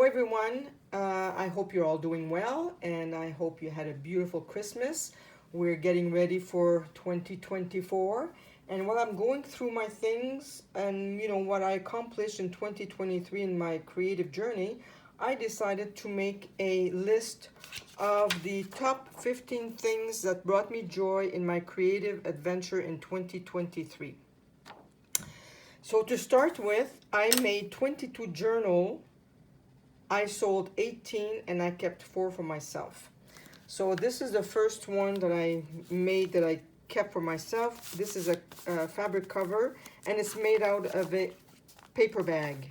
everyone. I hope you're all doing well, and I hope you had a beautiful Christmas. We're getting ready for 2024, and while I'm going through my things and what I accomplished in 2023 in my creative journey, I decided to make a list of the top 15 things that brought me joy in my creative adventure in 2023. So to start with, I made 22 journal. I sold 18 and I kept 4 for myself. So this is the first one that I made that I kept for myself. This is a fabric cover, and it's made out of a paper bag.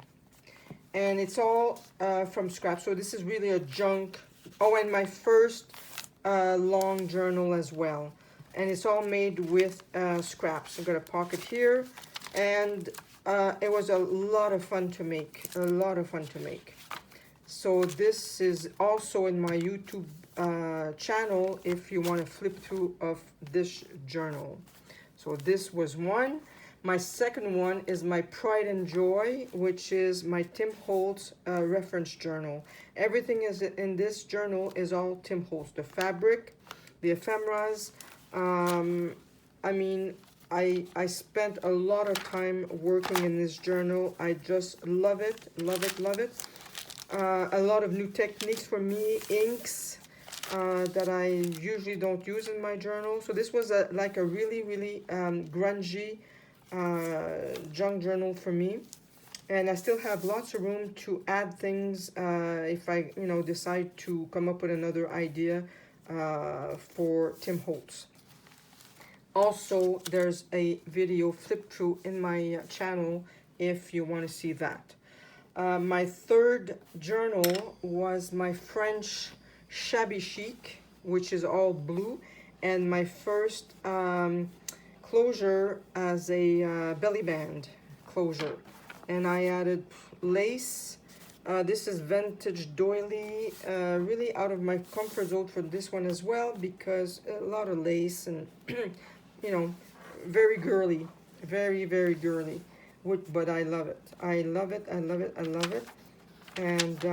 And it's all from scrap. So this is really a junk. Oh, and my first long journal as well. And it's all made with scraps. I've got a pocket here. And it was a lot of fun to make. A lot of fun to make. So this is also in my YouTube channel if you want to flip through of this journal. So this was one. My second one is my Pride and Joy, which is my Tim Holtz reference journal. Everything is in this journal is all Tim Holtz. The fabric, the ephemeras. I mean, I spent a lot of time working in this journal. I just love it, love it, love it. A lot of new techniques for me, inks that I usually don't use in my journal. So this was like a really, really grungy junk journal for me. And I still have lots of room to add things if I, decide to come up with another idea for Tim Holtz. Also, there's a video flip through in my channel if you want to see that. My third journal was my French Shabby Chic, which is all blue, and my first closure as a belly band closure. And I added lace. This is vintage doily, really out of my comfort zone for this one as well, because a lot of lace and, very girly, very, very girly. But I love it. I love it. I love it. I love it. And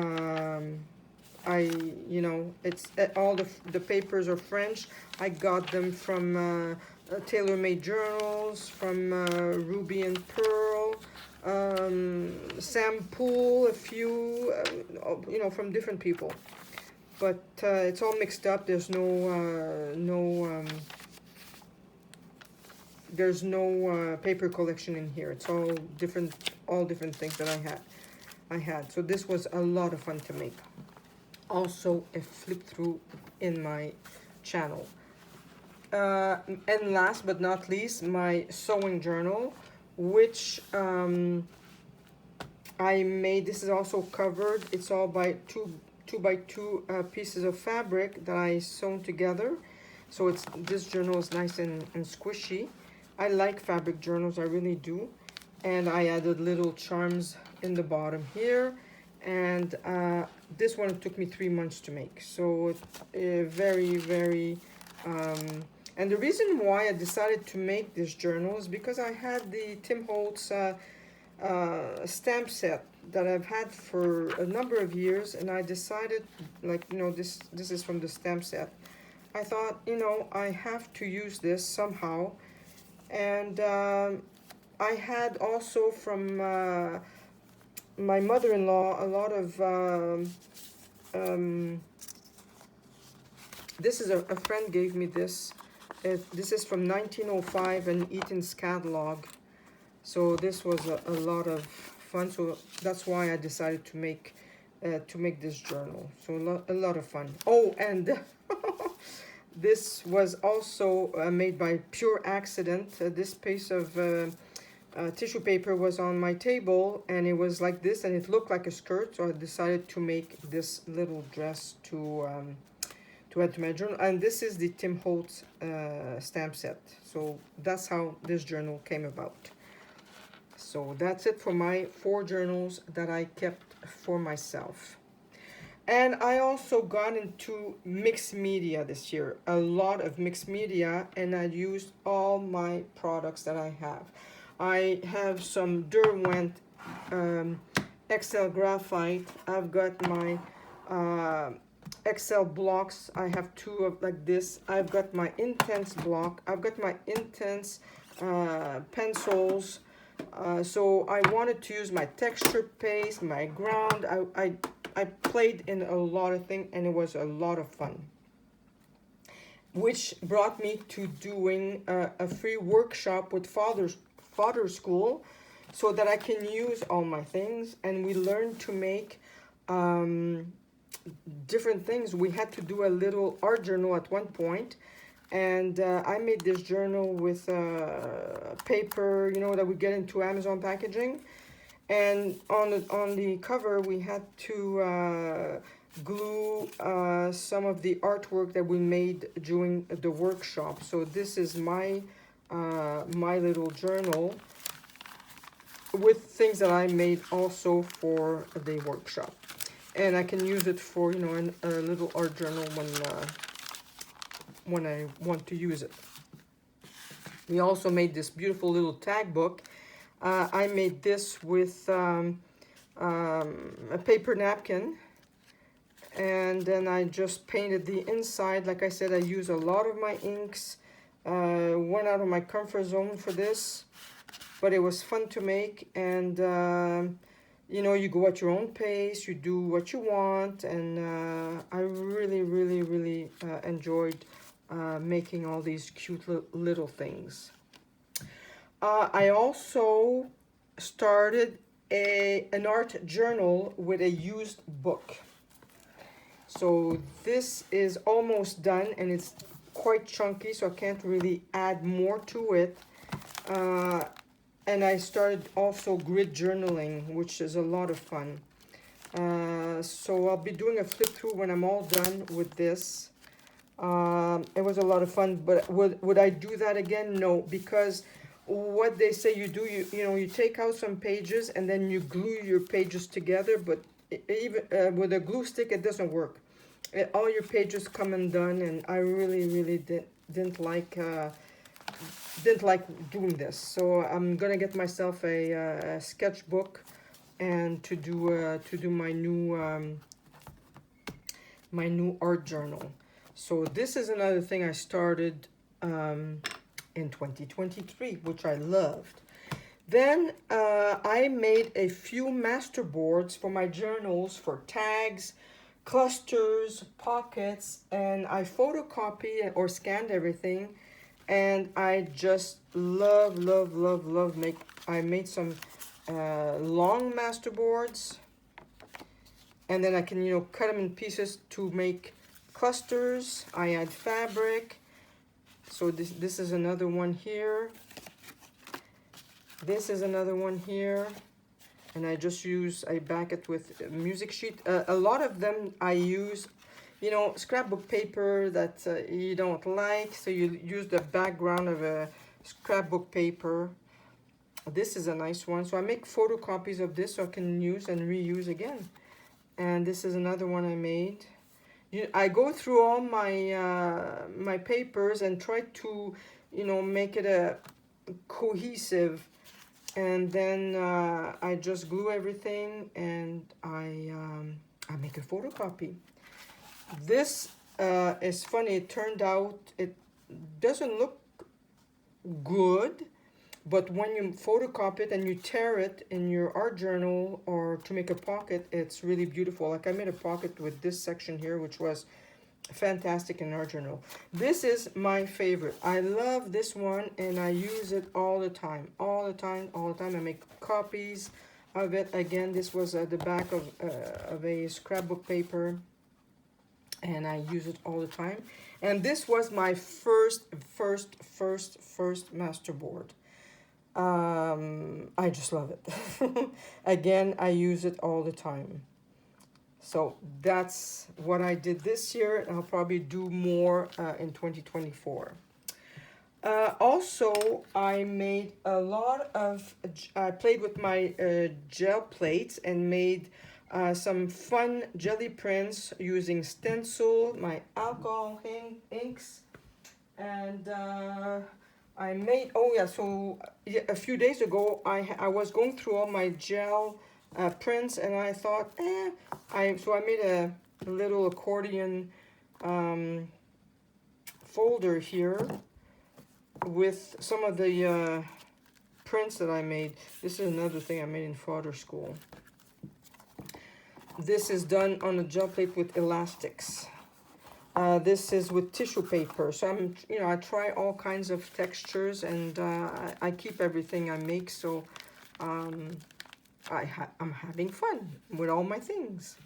it's all the papers are French. I got them from Tailor-Made Journals, from Ruby and Pearl, Sam Poole, a few, from different people. But it's all mixed up. There's there's no paper collection in here. It's all different things that I had. So this was a lot of fun to make. Also a flip through in my channel. And last but not least, my sewing journal, which I made. This is also covered. It's all by two by two pieces of fabric that I sewn together. So this journal is nice and squishy. I like fabric journals, I really do. And I added little charms in the bottom here. And this one took me 3 months to make. So very, very... and the reason why I decided to make this journal is because I had the Tim Holtz stamp set that I've had for a number of years. And I decided, this is from the stamp set. I thought, I have to use this somehow. And I had also from my mother-in-law a lot of, this is a friend gave me this. This is from 1905 and Eaton's catalog. So this was a lot of fun. So that's why I decided to make this journal. So a lot of fun. Oh, and this was also made by pure accident. This piece of tissue paper was on my table, and it was like this, and it looked like a skirt. So I decided to make this little dress to add to my journal. And this is the Tim Holtz stamp set. So that's how this journal came about. So that's it for my 4 journals that I kept for myself. And I also got into mixed media this year, a lot of mixed media, and I used all my products that I have. I have some Derwent Excel graphite. I've got my Excel blocks. I have two of like this. I've got my intense block. I've got my intense pencils. So I wanted to use my texture paste, my ground. I played in a lot of things, and it was a lot of fun, which brought me to doing a free workshop with Father School, so that I can use all my things. And we learned to make different things. We had to do a little art journal at one point, and I made this journal with paper, you know, that we get into Amazon packaging. And on the cover, we had to glue some of the artwork that we made during the workshop. So this is my my little journal with things that I made also for the workshop. And I can use it for, you know, a little art journal when I want to use it. We also made this beautiful little tag book. I made this with a paper napkin, and then I just painted the inside. Like I said, I use a lot of my inks. Went out of my comfort zone for this, but it was fun to make. And you know, you go at your own pace, you do what you want, and I really enjoyed making all these cute little things. I also started an art journal with a used book. So this is almost done, and it's quite chunky, so I can't really add more to it. And I started also grid journaling, which is a lot of fun. So I'll be doing a flip through when I'm all done with this. It was a lot of fun, but would I do that again? No, because what they say you do, you know, you take out some pages and then you glue your pages together, but even with a glue stick, it doesn't work. All your pages come undone, and I really didn't like doing this. So I'm gonna get myself a sketchbook and to do my new art journal. So this is another thing I started in 2023, which I loved. Then I made a few masterboards for my journals for tags, clusters, pockets, and I photocopied or scanned everything, and I just love I made some long masterboards, and then I can, you know, cut them in pieces to make clusters. I add fabric. So this is another one here. This is another one here. And I back it with a music sheet. A lot of them I use, you know, scrapbook paper that you don't like. So you use the background of a scrapbook paper. This is a nice one. So I make photocopies of this so I can use and reuse again. And this is another one I made. I go through all my my papers and try to, you know, make it a cohesive, and then I just glue everything, and I make a photocopy. This is funny. It turned out it doesn't look good, but when you photocopy it and you tear it in your art journal or to make a pocket, it's really beautiful. Like I made a pocket with this section here, which was fantastic in art journal. This is my favorite. I love this one, and I use it all the time. I make copies of it. Again, this was at the back of a scrapbook paper, and I use it all the time. And this was my first masterboard. I just love it. Again, I use it all the time. So that's what I did this year, and I'll probably do more in 2024. Also, I made a lot of, I played with my gel plates and made some fun jelly prints using stencil, my alcohol inks, and I made, oh yeah, so a few days ago, I was going through all my gel prints, and I thought, so I made a little accordion folder here with some of the prints that I made. This is another thing I made in photo school. This is done on a gel plate with elastics. This is with tissue paper. So I try all kinds of textures, and I keep everything I make. So I'm having fun with all my things.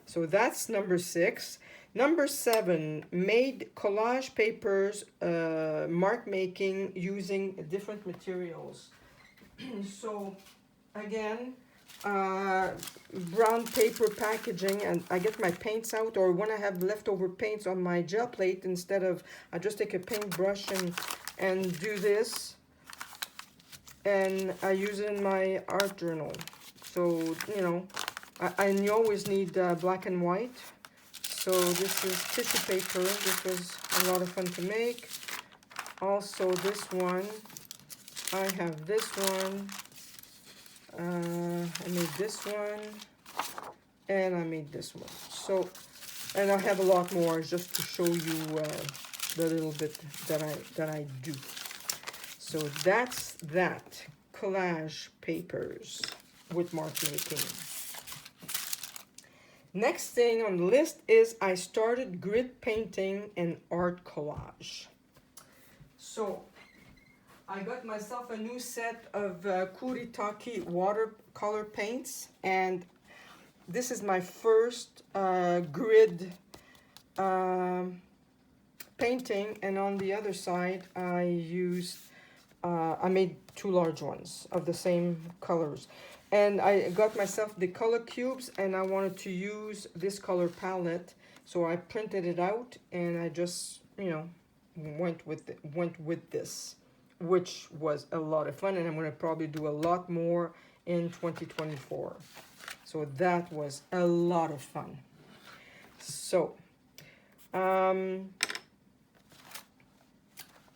So that's number 6. Number 7, made collage papers, mark making using different materials. So again, brown paper packaging, and I get my paints out, or when I have leftover paints on my gel plate, instead of, I just take a paintbrush and do this, and I use it in my art journal. So, and you always need black and white. So this is tissue paper. This was a lot of fun to make. Also this one, I have this one. I made this one, and I made this one. So, and I have a lot more just to show you the little bit that I do. So that's that, collage papers with mark making. Next thing on the list is I started grid painting and art collage. So I got myself a new set of Kuritake watercolor paints, and this is my first grid painting, and on the other side I made 2 large ones of the same colors. And I got myself the color cubes, and I wanted to use this color palette, so I printed it out, and I just, went with this, which was a lot of fun, and I'm going to probably do a lot more in 2024. So that was a lot of fun. So,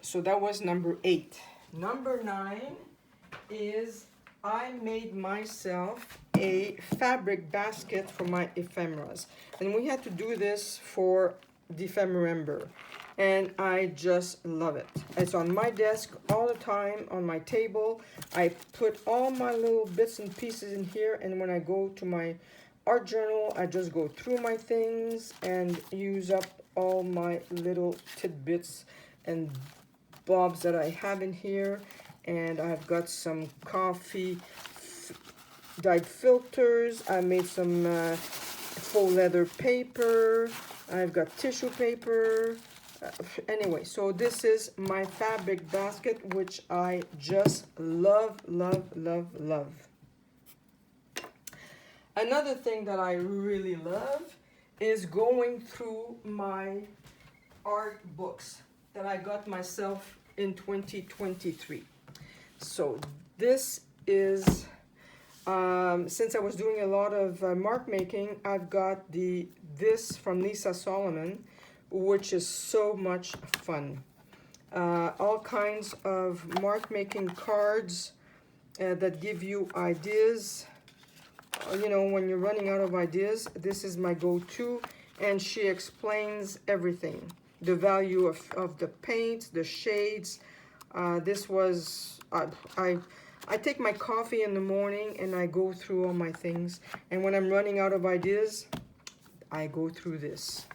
so that was number 8. Number 9 is I made myself a fabric basket for my ephemeras. And we had to do this for December, and I just love it. It's on my desk all the time, on my table. I put all my little bits and pieces in here, and when I go to my art journal, I just go through my things and use up all my little tidbits and bobs that I have in here. And I've got some coffee dyed filters. I made some faux leather paper. I've got tissue paper. Anyway, so this is my fabric basket, which I just love, love, love, love. Another thing that I really love is going through my art books that I got myself in 2023. So this is, since I was doing a lot of mark making, I've got this from Lisa Solomon, which is so much fun. All kinds of mark making cards that give you ideas. When you're running out of ideas, this is my go-to, and she explains everything. The value of the paints, the shades. This was, I take my coffee in the morning and I go through all my things. And when I'm running out of ideas, I go through this.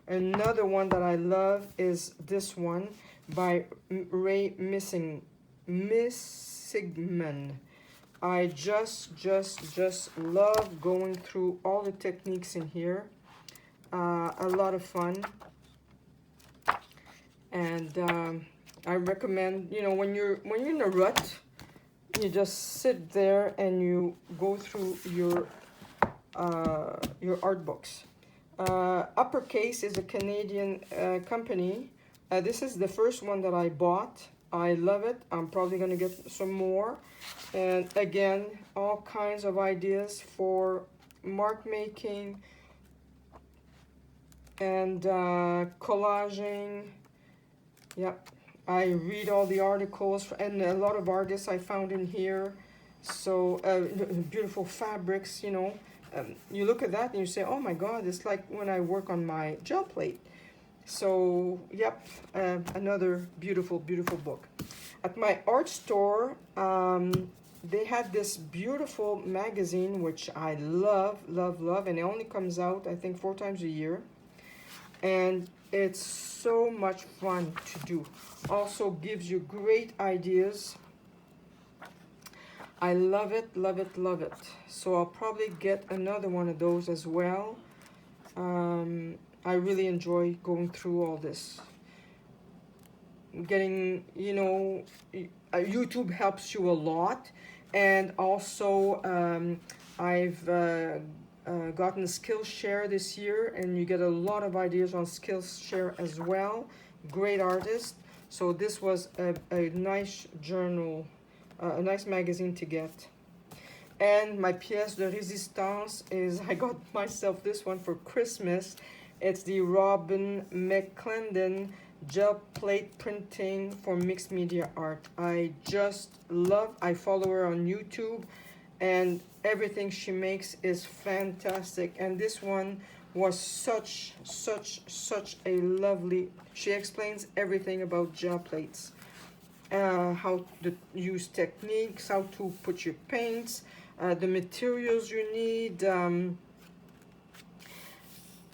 Another one that I love is this one by Ray Missigman. I just love going through all the techniques in here. A lot of fun. And I recommend, when you're in a rut, you just sit there and you go through your art books. Uppercase is a Canadian company. This is the first one that I bought. I love it. I'm probably going to get some more. And again, all kinds of ideas for mark making and collaging. Yep. I read all the articles and a lot of artists I found in here. So beautiful fabrics, you know. You look at that and you say, oh my God, it's like when I work on my gel plate. So, yep, another beautiful, beautiful book. At my art store, they had this beautiful magazine, which I love, love, love, and it only comes out, I think, 4 times a year. And it's so much fun to do. Also gives you great ideas. I love it, love it, love it. So I'll probably get another one of those as well. I really enjoy going through all this. Getting, you know, YouTube helps you a lot. And also, I've gotten Skillshare this year, and you get a lot of ideas on Skillshare as well. Great artist. So this was a nice journal, a nice magazine to get. And my pièce de résistance is, I got myself this one for Christmas. It's the Robyn McClendon gel plate printing for mixed media art. I just love, I follow her on YouTube, and everything she makes is fantastic. And this one was such a lovely, she explains everything about gel plates. How to use techniques, how to put your paints, the materials you need,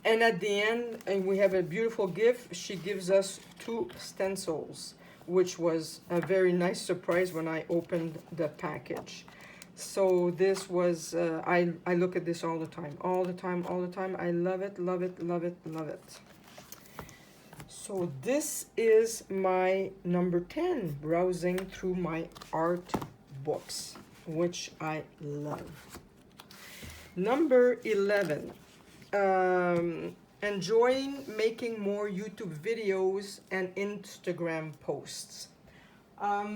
and at the end, we have a beautiful gift. She gives us 2 stencils, which was a very nice surprise when I opened the package. So this was, I look at this all the time, all the time, all the time. I love it, love it, love it, love it. So this is my number 10, browsing through my art books, which I love. Number 11, enjoying making more YouTube videos and Instagram posts. At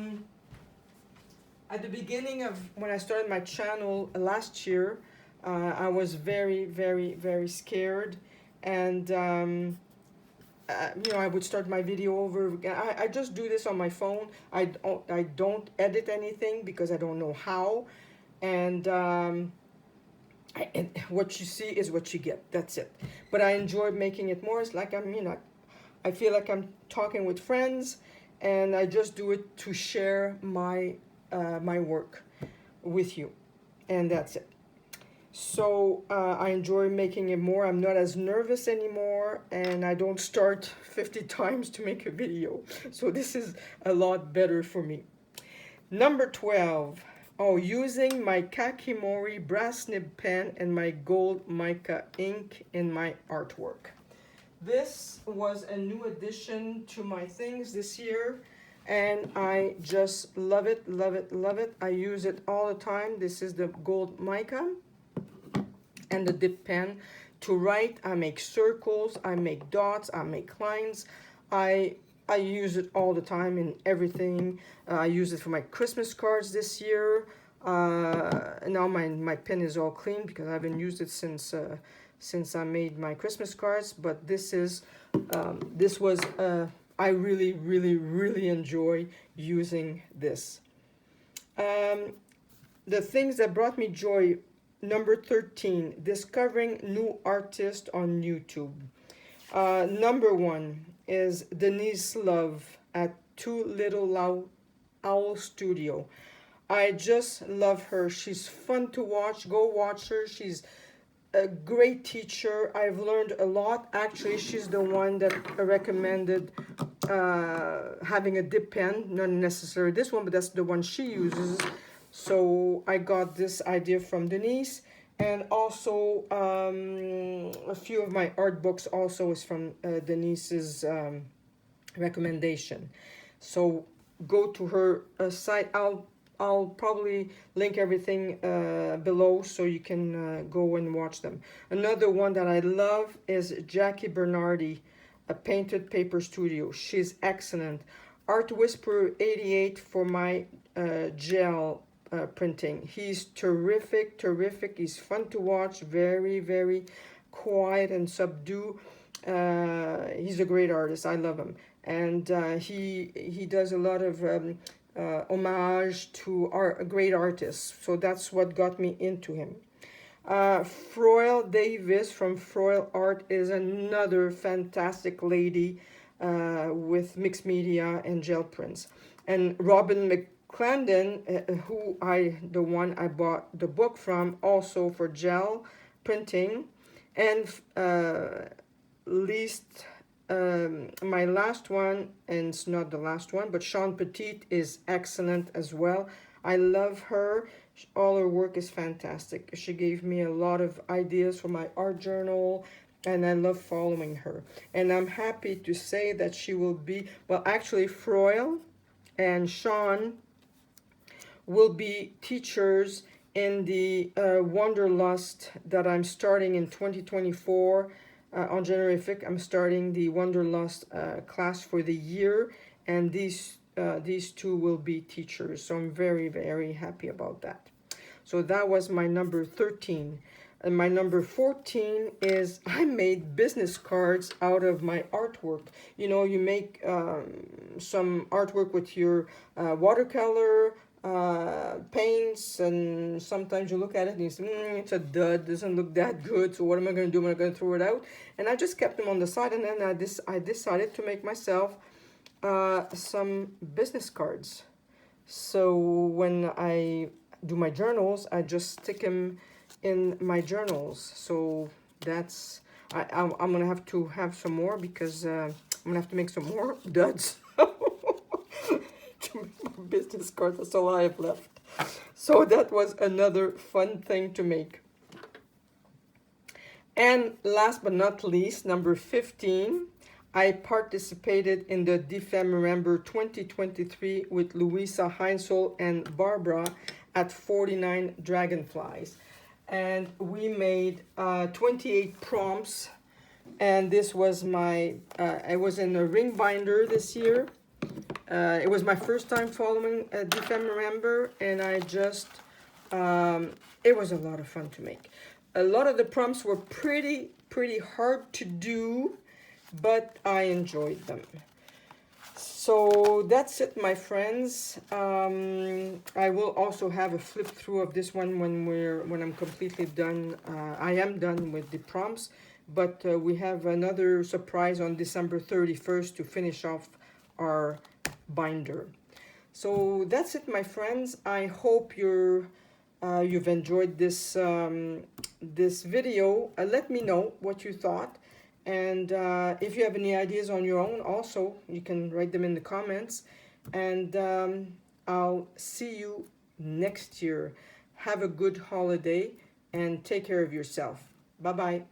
the beginning of when I started my channel last year, I was very scared, and you know, I would start my video over again. I just do this on my phone. I don't edit anything because I don't know how, and what you see is what you get. That's it. But I enjoy making it more. It's like I'm, you know, I feel like I'm talking with friends, and I just do it to share my my work with you, and that's it. So I enjoy making it more. I'm not as nervous anymore, and I don't start 50 times to make a video. So this is a lot better for me. Number 12. Oh, using my Kakimori brass nib pen and my gold mica ink in my artwork. This was a new addition to my things this year, and I just love it, love it, love it. I use it all the time. This is the gold mica and the dip pen to write. I make circles, I make dots, I make lines. I use it all the time in everything. I use it for my Christmas cards this year. Now my pen is all clean because I haven't used it since I made my Christmas cards. But this is this was I really enjoy using this. The things that brought me joy. Number 13, discovering new artists on YouTube. Number 1 is Denise Love at Two Little Owl Studio. I just love her. She's fun to watch. Go watch her. She's a great teacher. I've learned a lot. Actually, she's the one that recommended having a dip pen. Not necessarily this one, but that's the one she uses. So I got this idea from Denise, and also a few of my art books also is from Denise's recommendation. So go to her site. I'll probably link everything below so you can go and watch them. Another one that I love is Jackie Bernardi, a Painted Paper Studio. She's excellent. Art Whisperer 88 for my gel printing. He's terrific. He's fun to watch. Very quiet and subdued. He's a great artist. I love him, and he does a lot of homage to a great artist. So that's what got me into him. Froyle Davies from FroyleArt is another fantastic lady with mixed media and gel prints. And Robyn McClendon, the one I bought the book from, also for gel printing. And my last one, and it's not the last one, but Shawn Petite is excellent as well. I love her. All her work is fantastic. She gave me a lot of ideas for my art journal, and I love following her. And I'm happy to say that she will be, well, actually, Froyle and Shawn will be teachers in the Wanderlust that I'm starting in 2024. On January 5th, I'm starting the Wanderlust class for the year, and these two will be teachers. So I'm very, very happy about that. So that was my number 13. And my number 14 is I made business cards out of my artwork. You know, you make some artwork with your watercolor, paints, and sometimes you look at it and you say, it's a dud, doesn't look that good, so what am I going to do? Am I going to throw it out? And I just kept them on the side, and then I decided to make myself some business cards. So when I do my journals, I just stick them in my journals. So that's, I'm gonna have to have some more, because I'm gonna have to make some more duds to make my business cards. That's all I have left. So that was another fun thing to make. And last but not least, number 15, I participated in the Defemember 2023 with Louisa Heinzel and Barbara at 49 Dragonflies. And we made 28 prompts, and this was my, I was in a ring binder this year. It was my first time following Defemember, and I just, it was a lot of fun to make. A lot of the prompts were pretty hard to do, but I enjoyed them. So that's it, my friends. I will also have a flip through of this one when I'm completely done. I am done with the prompts, but we have another surprise on December 31st to finish off our binder. So that's it, my friends. I hope you've enjoyed this this video. Let me know what you thought. And if you have any ideas on your own, also, you can write them in the comments. And I'll see you next year. Have a good holiday and take care of yourself. Bye-bye.